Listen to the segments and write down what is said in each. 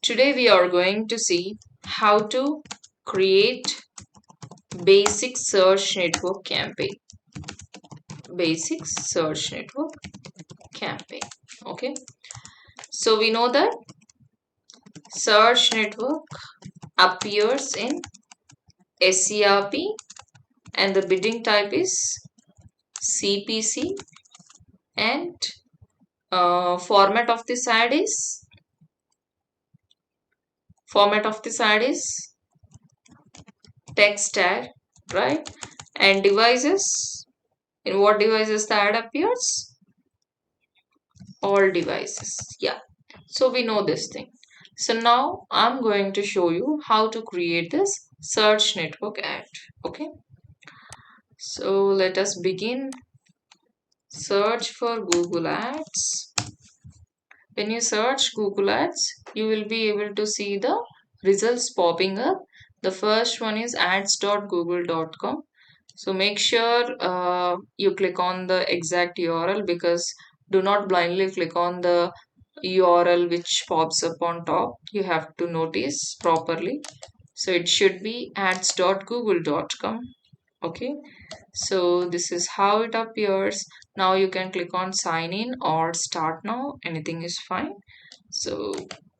Today we are going to see how to create basic search network campaign. Basic search network campaign. Okay. So we know that search network appears in SERP and the bidding type is CPC and format of this ad is text ad, right? And devices, in what devices the ad appears? All devices. Yeah. So we know this thing. So now I'm going to show you how to create this search network ad. Okay. So let us begin. Search for Google Ads. When you search Google Ads, you will be able to see the results popping up. The first one is ads.google.com. So make sure you click on the exact URL, because do not blindly click on the URL which pops up on top. You have to notice properly. So it should be ads.google.com. Okay, so this is how it appears. Now you can click on sign in or start now, anything is fine. So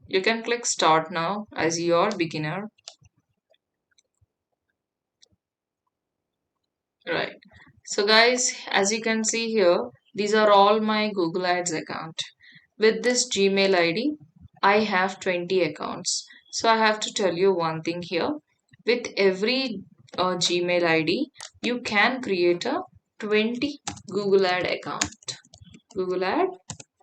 you can click start now as your beginner. Right. So guys, as you can see here, these are all my Google Ads account. With this Gmail ID, I have 20 accounts. So I have to tell you one thing here. With every Gmail ID, you can create a 20 Google Ad account. Google Ad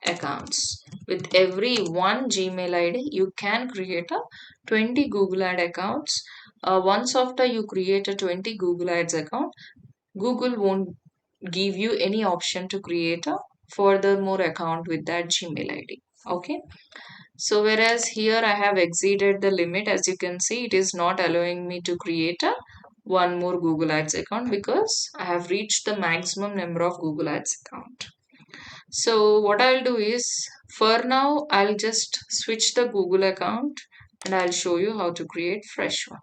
accounts. With every one Gmail ID, you can create a 20 Google Ad accounts. Once after you create a 20 Google Ads account, Google won't give you any option to create a furthermore account with that Gmail ID. Okay. So whereas here I have exceeded the limit, as you can see, it is not allowing me to create a one more Google Ads account because I have reached the maximum number of Google Ads account. So what I'll do is, for now, I'll just switch the Google account and I'll show you how to create fresh one.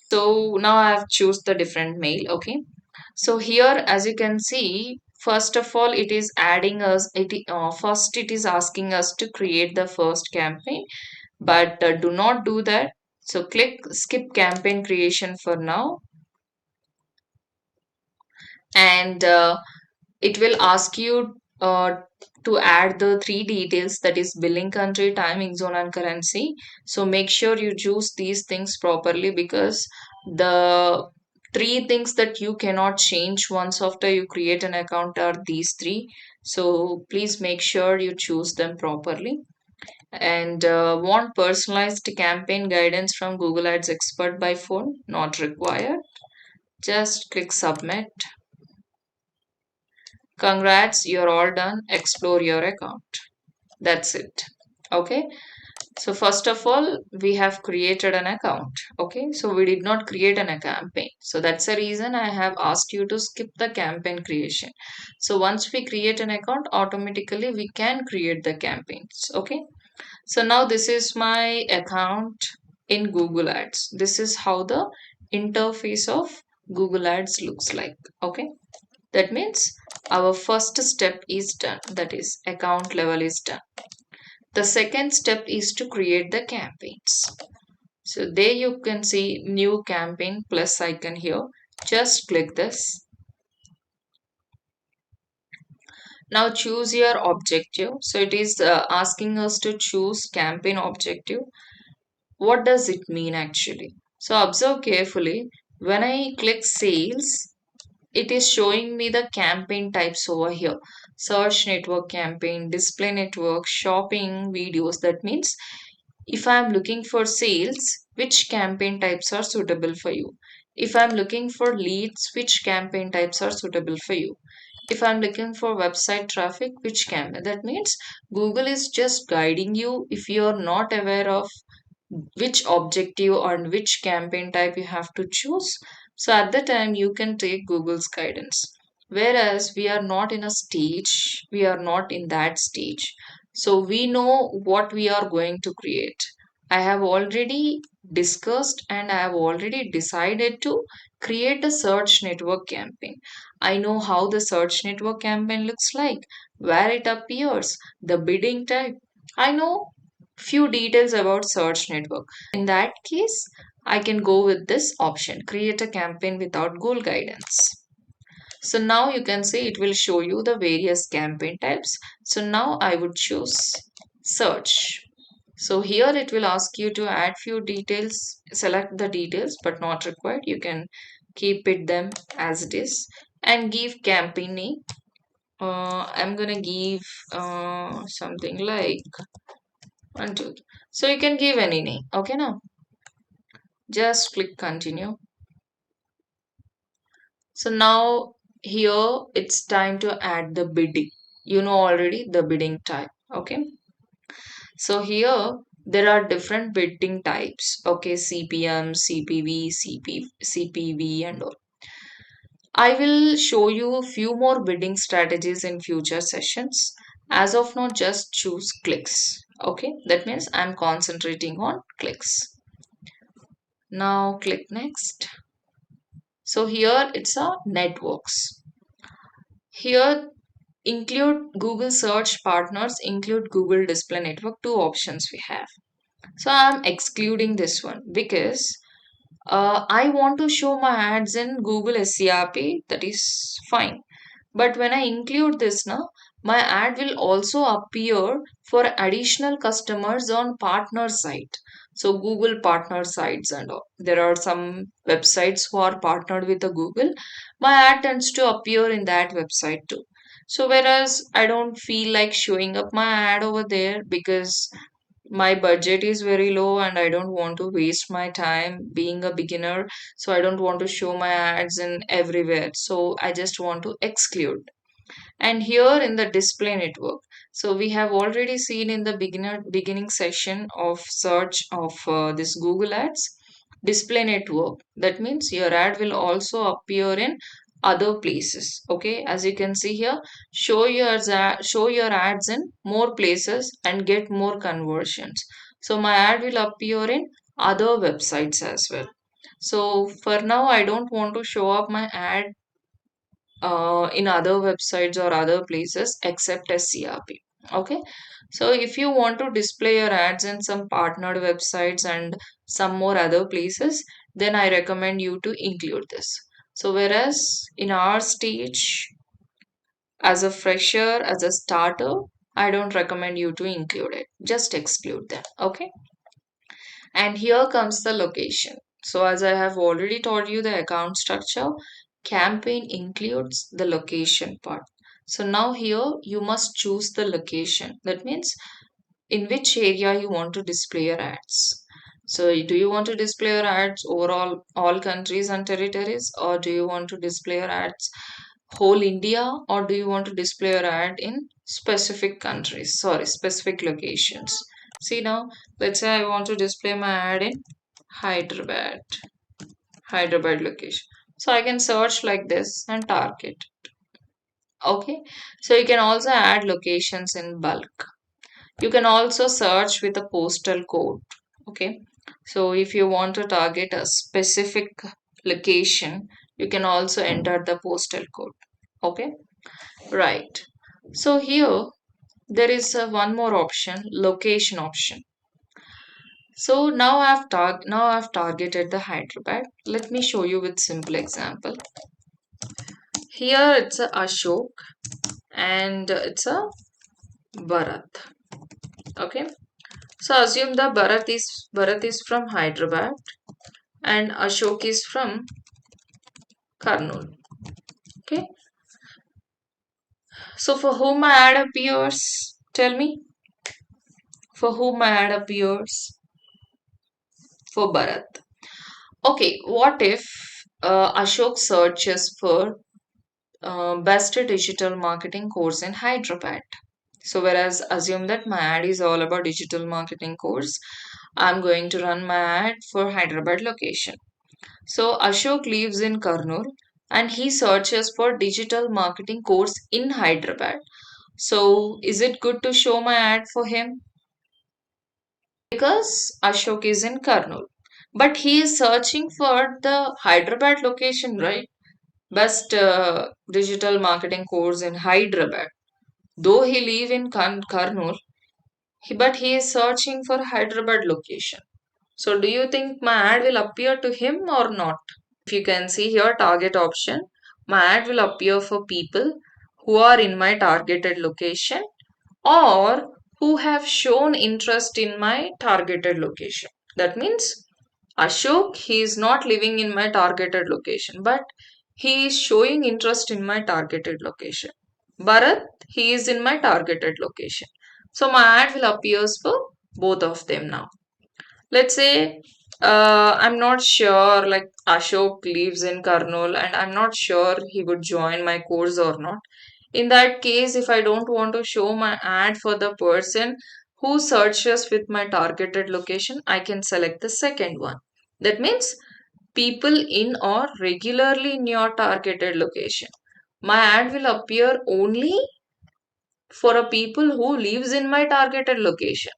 So now I have choose the different mail. Okay. So here, as you can see, first of all, it is adding us, first it is asking us to create the first campaign, but do not do that. So click skip campaign creation for now, and it will ask you to add the three details, that is billing country, timing zone and currency. So make sure you choose these things properly, because the three things that you cannot change once after you create an account are these three. So please make sure you choose them properly. And want personalized campaign guidance from Google Ads expert by phone? Not required. Just click submit. Congrats, you're all done. Explore your account. That's it. Okay. So first of all, we have created an account. Okay. So we did not create a campaign. So that's the reason I have asked you to skip the campaign creation. So once we create an account, automatically we can create the campaigns. Okay. So now this is my account in Google Ads. This is how the interface of Google Ads looks like. Okay. That means our first step is done. That is, account level is done. The second step is to create the campaigns. So there you can see new campaign plus icon here. Just click this. Now choose your objective. So it is asking us to choose campaign objective. What does it mean actually? So observe carefully. When I click sales, it is showing me the campaign types over here: search network campaign, display network, shopping, videos. That means if I am looking for sales, which campaign types are suitable for you? If I'm looking for leads, which campaign types are suitable for you? If I'm looking for website traffic, which campaign? That means Google is just guiding you. If you're not aware of which objective or which campaign type you have to choose, so at the time you can take Google's guidance. Whereas we are not in a stage, we are not in that stage. So we know what we are going to create. I have already discussed and I have already decided to create a search network campaign. I know how the search network campaign looks like, where it appears, the bidding type. I know few details about search network. In that case, I can go with this option, create a campaign without goal guidance. So now you can see it will show you the various campaign types. So now I would choose search. So here it will ask you to add few details, select the details but not required. You can keep it them as it is and give campaign name. I'm gonna give something like one, two. So you can give any name. Okay now. Just click continue. So now here it's time to add the bidding. You know already the bidding type. Okay. So here there are different bidding types. Okay. CPM, CPV, CPV and all. I will show you a few more bidding strategies in future sessions. As of now, just choose clicks. Okay. That means I'm concentrating on clicks. Now click next. So here it's a networks. Here include Google search partners, include Google display network, two options we have. So I'm excluding this one because I want to show my ads in Google SERP, that is fine. But when I include this now, my ad will also appear for additional customers on partner site. So Google partner sites and all. There are some websites who are partnered with the Google. My ad tends to appear in that website too. So whereas I don't feel like showing up my ad over there because my budget is very low and I don't want to waste my time being a beginner. So I don't want to show my ads in everywhere. So I just want to exclude. And here in the display network, so we have already seen in the beginning session of search of this Google Ads display network. That means your ad will also appear in other places. Okay, as you can see here, show your ads in more places and get more conversions. So my ad will appear in other websites as well. So for now, I don't want to show up my ad in other websites or other places except SCRP. Okay, so if you want to display your ads in some partnered websites and some more other places, then I recommend you to include this. So, whereas in our stage, as a fresher, as a starter, I don't recommend you to include it. Just exclude them. Okay. And here comes the location. So as I have already told you the account structure, campaign includes the location part. So now here you must choose the location. That means in which area you want to display your ads. So do you want to display your ads overall all countries and territories, or do you want to display your ads whole India, or do you want to display your ad in specific countries, sorry, specific locations? See now, let's say I want to display my ad in Hyderabad, Hyderabad location. So I can search like this and target. Okay, so you can also add locations in bulk. You can also search with a postal code. Okay, so if you want to target a specific location, you can also enter the postal code. Okay, right. So here there is one more option, location option. So now I've targeted the Hyderabad. Let me show you with simple example. Here it's a Ashok and it's a Bharat. Okay. So assume the Bharat is from Hyderabad and Ashok is from Karnool. Okay. So for whom my ad appears? Tell me. For whom my ad appears? For Bharat. Okay. What if Ashok searches for best digital marketing course in Hyderabad? So whereas assume that my ad is all about digital marketing course, I'm going to run my ad for Hyderabad location. So Ashok lives in Karnool. and he searches for digital marketing course in Hyderabad. So, is it good to show my ad for him? Because Ashok is in Kurnool. But he is searching for the Hyderabad location, right? Best digital marketing course in Hyderabad. Though he live in Kurnool, but he is searching for Hyderabad location. So do you think my ad will appear to him or not? If you can see here target option, my ad will appear for people who are in my targeted location or who have shown interest in my targeted location. That means Ashok, he is not living in my targeted location, but he is showing interest in my targeted location. Bharat, he is in my targeted location. So my ad will appear for both of them now. Let's say I'm not sure, like Ashok lives in Karnool and I'm not sure he would join my course or not. In that case, if I don't want to show my ad for the person who searches with my targeted location, I can select the second one. That means people in or regularly in your targeted location. My ad will appear only for a people who lives in my targeted location.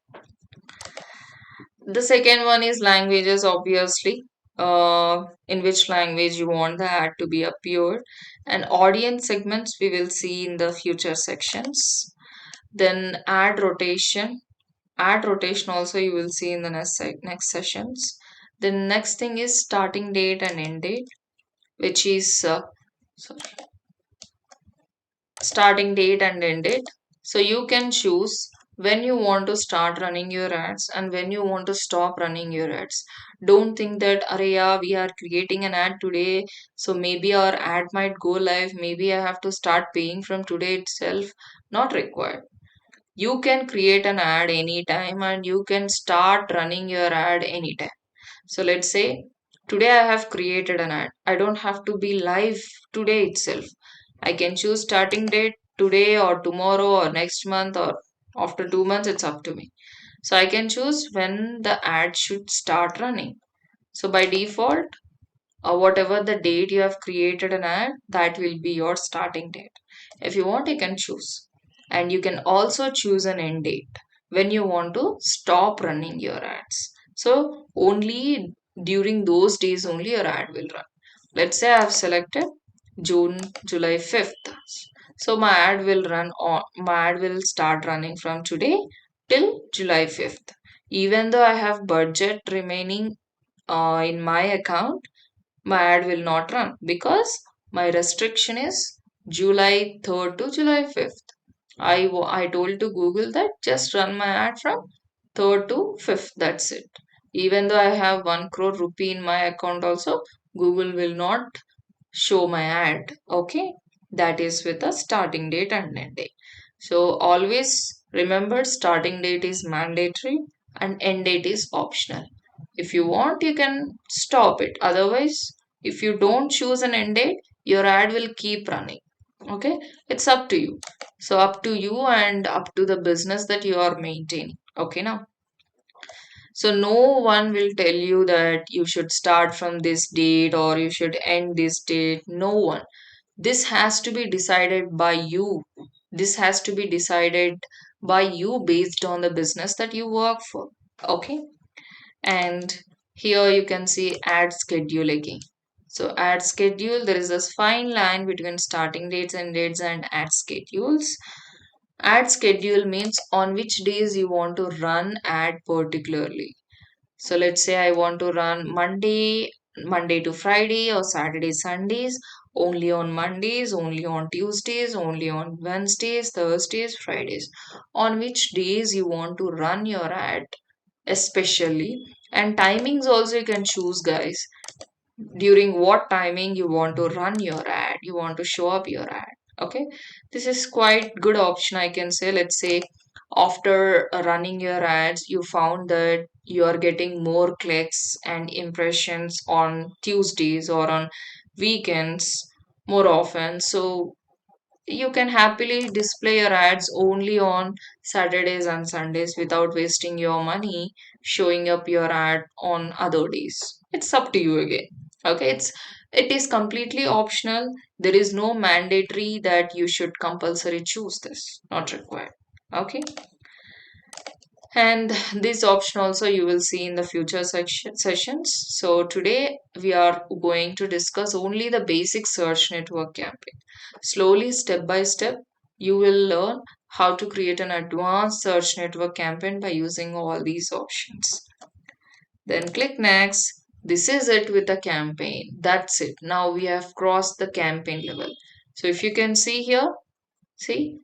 The second one is languages, obviously. In which language you want the ad to be appeared, and audience segments we will see in the future sections. Then ad rotation also you will see in the next sessions. The next thing is starting date and end date, which is sorry, starting date and end date. So you can choose when you want to start running your ads and when you want to stop running your ads. Don't think that, Araya, we are creating an ad today, so maybe our ad might go live. Maybe I have to start paying from today itself. Not required. You can create an ad anytime and you can start running your ad anytime. So let's say today I have created an ad. I don't have to be live today itself. I can choose starting date today or tomorrow or next month or after 2 months, it's up to me. So I can choose when the ad should start running. So by default, whatever the date you have created an ad, that will be your starting date. If you want, you can choose. And you can also choose an end date when you want to stop running your ads. So only during those days only your ad will run. Let's say I have selected July 5th. So my ad will start running from today till July 5th. Even though I have budget remaining in my account, my ad will not run because my restriction is July 3rd to July 5th. I told to Google that just run my ad from 3rd to 5th. That's it. Even though I have 1 crore rupee in my account also, Google will not show my ad. Okay. That is with a starting date and end date. So always remember starting date is mandatory and end date is optional. If you want, you can stop it. Otherwise, if you don't choose an end date, your ad will keep running. Okay, it's up to you. So, up to you and up to the business that you are maintaining. Okay, now. So, no one will tell you that you should start from this date or you should end this date. No one. This has to be decided by you. This has to be decided by you based on the business that you work for. Okay, and here you can see ad schedule again. So ad schedule, there is this fine line between starting dates and dates and ad schedules. Ad schedule means on which days you want to run ad particularly. So let's say I want to run Monday to Friday or Saturday, Sundays, only on Mondays, only on Tuesdays, only on Wednesdays, Thursdays, Fridays. On which days you want to run your ad especially, and timings also you can choose, guys, during what timing you want to run your ad, you want to show up your ad. Okay, this is quite good option, I can say. Let's say after running your ads you found that you are getting more clicks and impressions on Tuesdays or on weekends more often, so you can happily display your ads only on Saturdays and Sundays without wasting your money showing up your ad on other days. It's up to you again. Okay, it's It is completely optional. There is no mandatory that you should compulsory choose this. Not required. Okay. And this option also you will see in the future sessions. So today we are going to discuss only the basic search network campaign. Slowly, step by step, you will learn how to create an advanced search network campaign by using all these options. Then click next. This is it with the campaign. That's it. Now we have crossed the campaign level. So if you can see here, see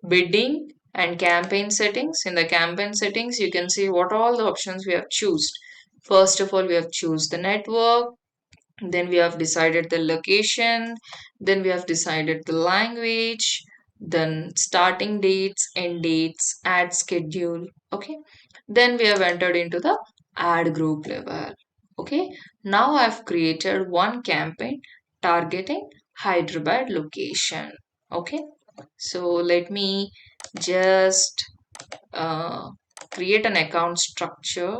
bidding and campaign settings. In the campaign settings, you can see what all the options we have chosen. First of all, we have choose the network, then we have decided the location, then we have decided the language, then starting dates, end dates, ad schedule. Okay, then we have entered into the ad group level. Okay, now I've created one campaign targeting Hyderabad location. Okay, so let me just uh, create an account structure.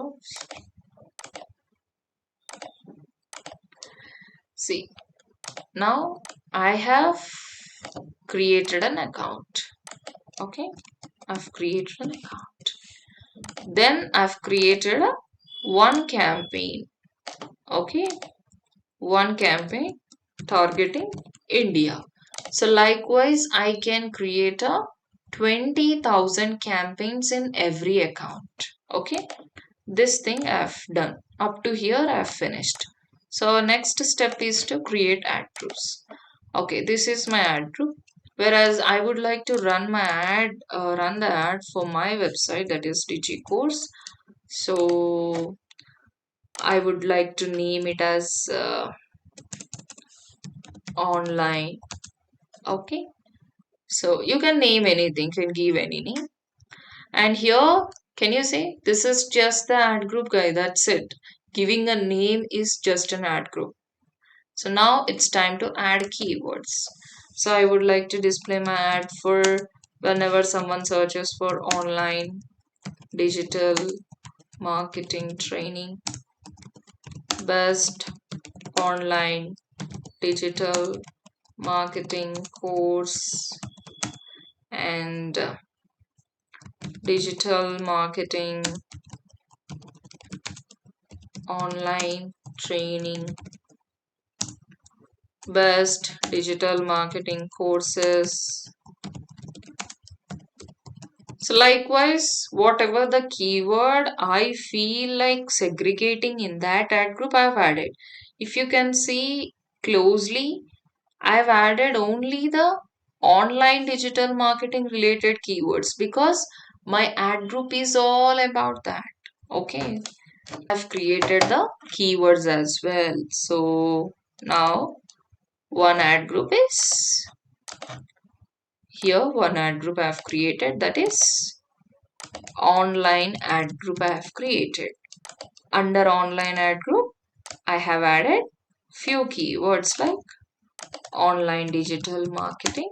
See, now I have created an account. Okay, I've created an account. Then I've created a one campaign. Okay, one campaign targeting India. So likewise, I can create a 20,000 campaigns in every account. Okay, this thing I've done. Up to here I've finished. So next step is to create ad groups. Okay, this is my ad group. Whereas I would like to run the ad for my website, that is Digicourse. So I would like to name it as online. Okay, so you can name anything, can give any name. And here, can you say this is just the ad group guy? That's it. Giving a name is just an ad group. So now it's time to add keywords. So I would like to display my ad for whenever someone searches for online digital marketing training, best online digital marketing course, and digital marketing online training, best digital marketing courses. So likewise, whatever the keyword I feel like segregating in that ad group, I've added. If you can see closely, I've added only the online digital marketing related keywords because my ad group is all about that. Okay, I've created the keywords as well. So now one ad group is here, one ad group I have created, that is online ad group I have created. Under online ad group, I have added few keywords like online digital marketing,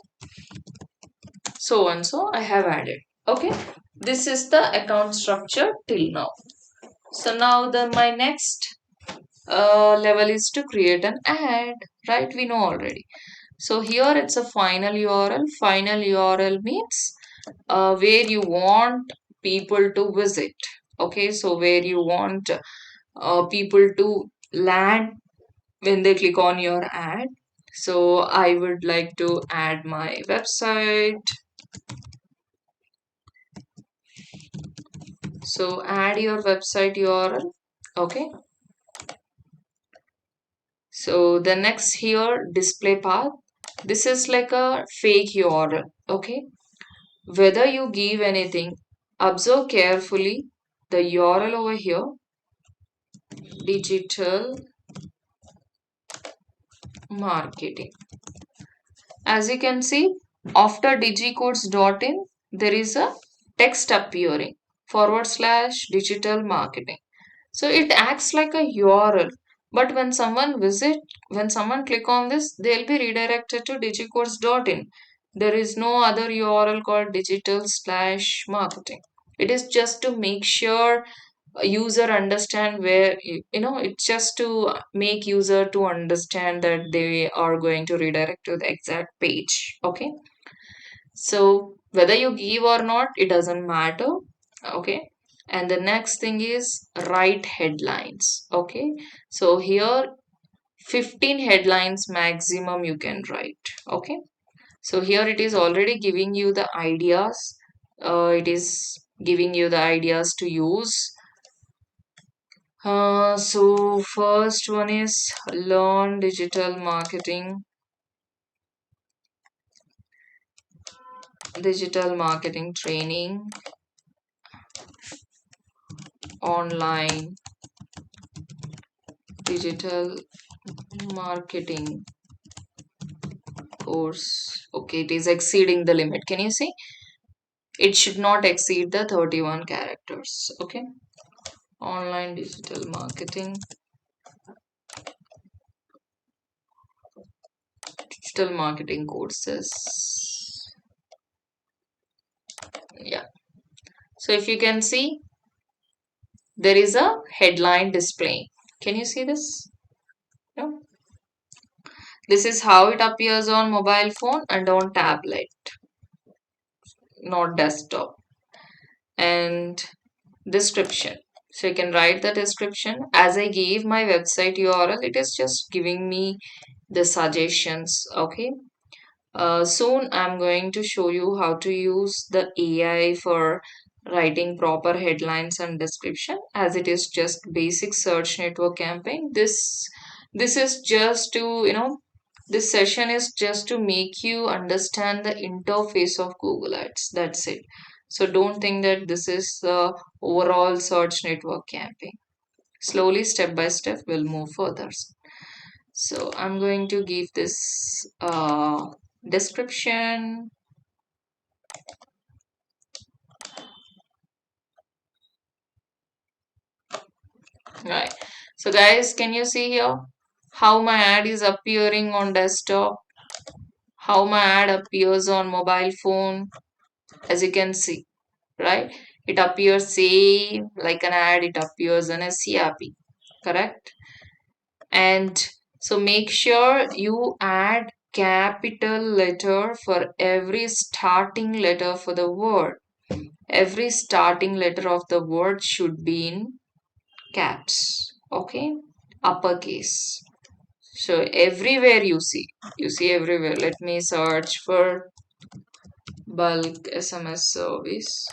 so and so I have added. Okay, this is the account structure till now. So now the my next level is to create an ad, right? We know already. So here it's a final URL. Final URL means where you want people to visit. Okay, so where you want people to land when they click on your ad. So I would like to add my website. So add your website URL. Okay. So the next here display path. This is like a fake URL. Okay. Whether you give anything, observe carefully the URL over here, digital marketing. As you can see, after digicourse.in, there is a text appearing / digital marketing. So it acts like a URL. But when someone click on this, they'll be redirected to digicourse.in. There is no other URL called digital / marketing. It is just to make sure a user understand where it's just to make user to understand that they are going to redirect to the exact page. Okay, so whether you give or not, it doesn't matter. Okay, and the next thing is write headlines. Okay, so here 15 headlines maximum you can write. Okay, so here it is already giving you the ideas. It is giving you the ideas to use. So first one is learn digital marketing training, online digital marketing course. Okay, it is exceeding the limit. Can you see? It should not exceed the 31 characters. Okay, online digital marketing courses. Yeah. So if you can see, there is a headline display. Can you see this? No? This is how it appears on mobile phone and on tablet, not desktop. And description. So you can write the description. As I gave my website URL, it is just giving me the suggestions. Okay. Soon I'm going to show you how to use the AI for writing proper headlines and description, as it is just basic search network campaign. This is just to, this session is just to make you understand the interface of Google Ads. That's it. So don't think that this is the overall search network campaign. Slowly, step by step, we'll move further. So I'm going to give this description. Right. So guys, can you see here how my ad is appearing on desktop? How my ad appears on mobile phone? As you can see, right? It appears same like an ad. It appears in a CRP, correct? And so make sure you add capital letter for every starting letter for the word. Every starting letter of the word should be in caps. Okay, uppercase. So everywhere you see everywhere. Let me search for bulk SMS service.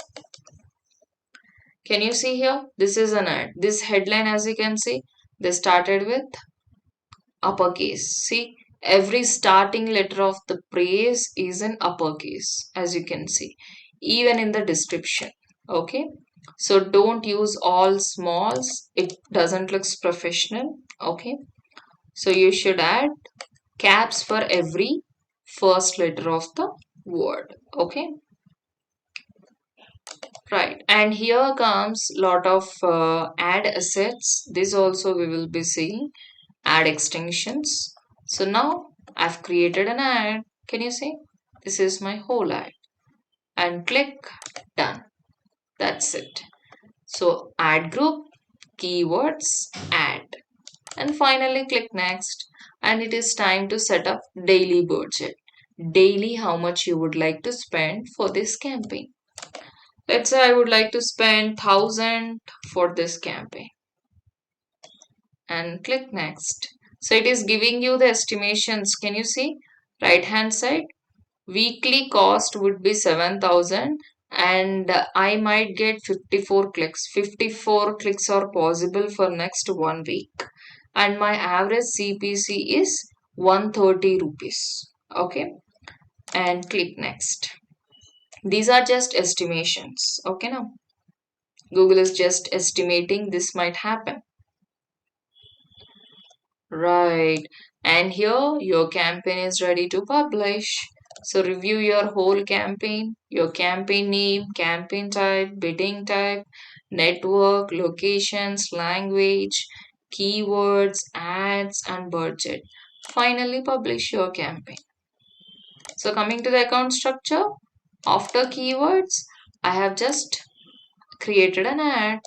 Can you see here? This is an ad. This headline, as you can see, they started with uppercase. See, every starting letter of the phrase is in uppercase, as you can see, even in the description. Okay, so don't use all smalls, it doesn't look professional. Okay, so you should add caps for every first letter of the word. Okay, right. And here comes lot of ad assets. This also we will be seeing ad extensions. So now I've created an ad. Can you see? This is my whole ad. And click done. That's it. So ad group, keywords, ad. And finally click next. And it is time to set up daily budget. Daily how much you would like to spend for this campaign. Let's say I would like to spend 1,000 for this campaign. And click next. So it is giving you the estimations. Can you see? Right hand side. Weekly cost would be 7,000 and I might get 54 clicks. 54 clicks are possible for next 1 week. And my average CPC is 130 rupees. Okay. And click next. These are just estimations. Okay now. Google is just estimating this might happen. Right. And here your campaign is ready to publish. So review your whole campaign, your campaign name, campaign type, bidding type, network, locations, language, keywords, ads, and budget. Finally, publish your campaign. So coming to the account structure, after keywords, I have just created an ad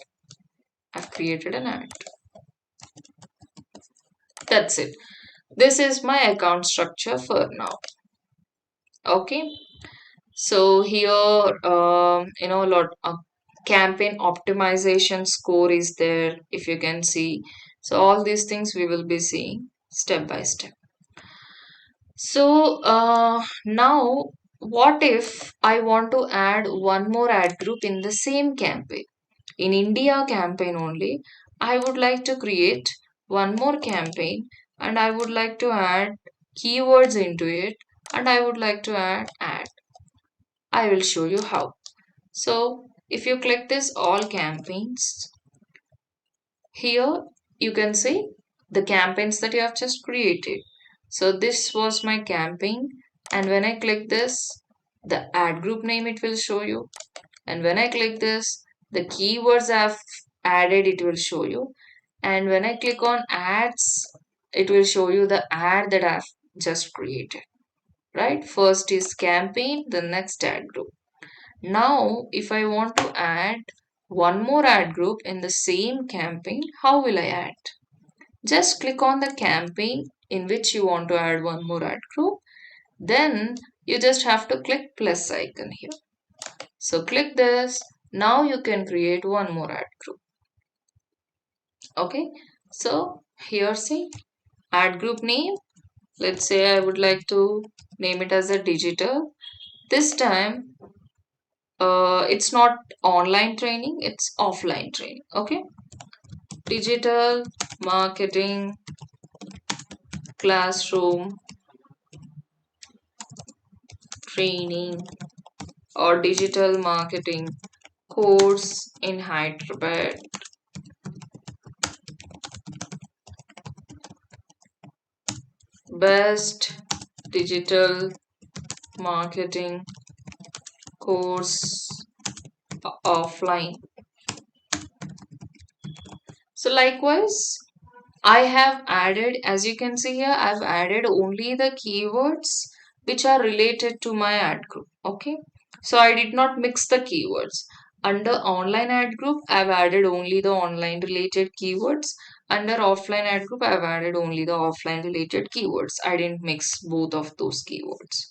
I've created an ad. That's it. This is my account structure for now. Okay. So here, lot campaign optimization score is there, if you can see. So all these things we will be seeing step by step. So now, what if I want to add one more ad group in the same campaign? In India campaign only, I would like to create one more campaign and I would like to add keywords into it and I would like to add ad. I will show you how. So if you click this all campaigns, here you can see the campaigns that you have just created. So this was my campaign, and when I click this, the ad group name it will show you. And when I click this, the keywords I've added it will show you. And when I click on ads, it will show you the ad that I've just created. Right? First is campaign, the next ad group. Now, if I want to add one more ad group in the same campaign, how will I add? Just click on the campaign in which you want to add one more ad group. Then you just have to click plus icon here. So click this. Now you can create one more ad group. Okay. So here see ad group name. Let's say I would like to name it as a digital. This time it's not online training, it's offline training. Okay. Digital marketing classroom training or digital marketing course in Hyderabad. Best digital marketing course offline. So likewise, I have added, as you can see here, I've added only the keywords which are related to my ad group. Okay. So I did not mix the keywords. Under online ad group, I've added only the online related keywords. Under offline ad group, I've added only the offline related keywords. I didn't mix both of those keywords.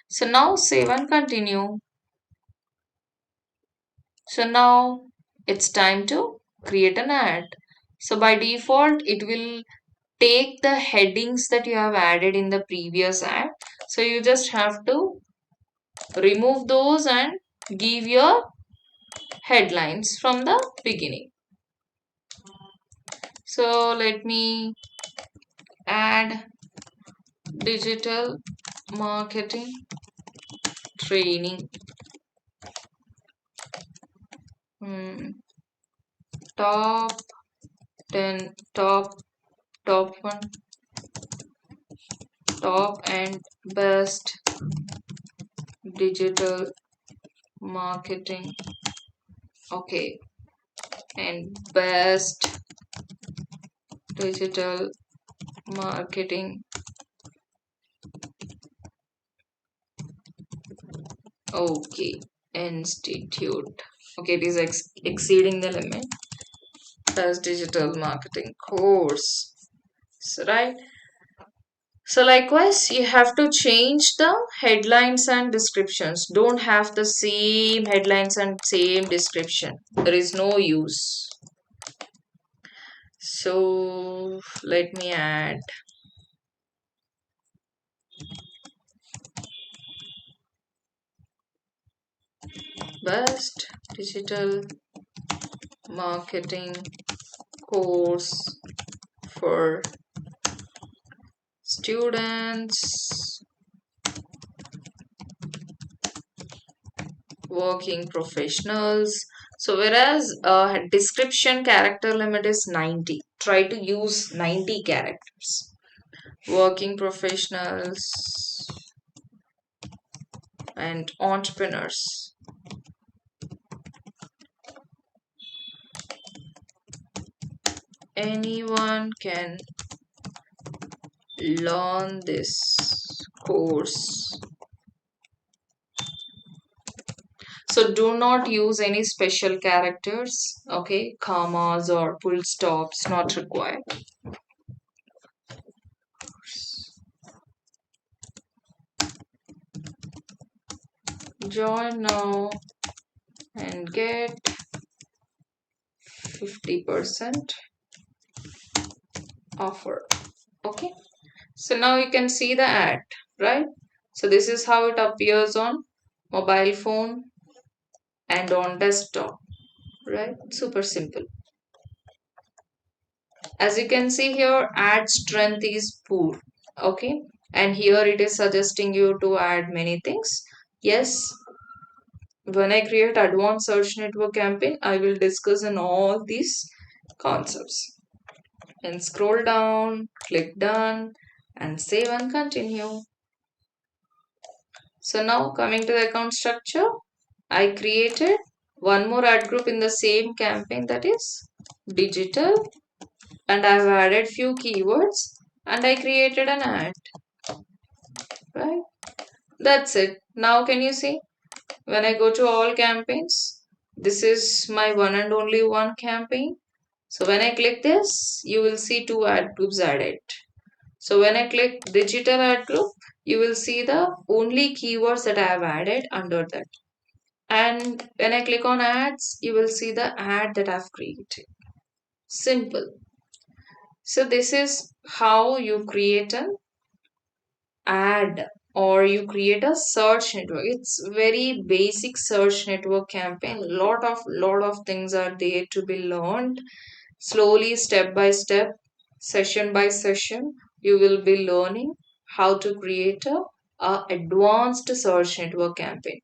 So now save and continue. So now it's time to create an ad. So by default, it will take the headings that you have added in the previous ad. So you just have to remove those and give your headlines from the beginning. So let me add digital marketing training. Top 10, top 1, top and best digital marketing. Okay. And best digital marketing. Okay. Institute. Okay, it is exceeding the limit. Best digital marketing course. So, right. So likewise, you have to change the headlines and descriptions. Don't have the same headlines and same description. There is no use. So let me add best digital marketing course for students, working professionals. So whereas description character limit is 90, try to use 90 characters. Working professionals and entrepreneurs. Anyone can learn this course. So do not use any special characters, okay? Commas or full stops not required. Join now and get 50% offer. Okay. So now you can see the ad, right? So this is how it appears on mobile phone and on desktop, right? Super simple. As you can see here, ad strength is poor. Okay. And here it is suggesting you to add many things. Yes, when I create advanced search network campaign, I will discuss in all these concepts. And scroll down, click done, and save and continue. So now coming to the account structure, I created one more ad group in the same campaign, that is digital, and I've added few keywords and I created an ad, right? That's it. Now can you see when I go to all campaigns, this is my one and only one campaign. So when I click this, you will see two ad groups added. So when I click digital ad group, you will see the only keywords that I have added under that. And when I click on ads, you will see the ad that I've created. Simple. So this is how you create an ad or you create a search network. It's very basic search network campaign. Lot of things are there to be learned. Slowly, step by step, session by session, you will be learning how to create a advanced search network campaign.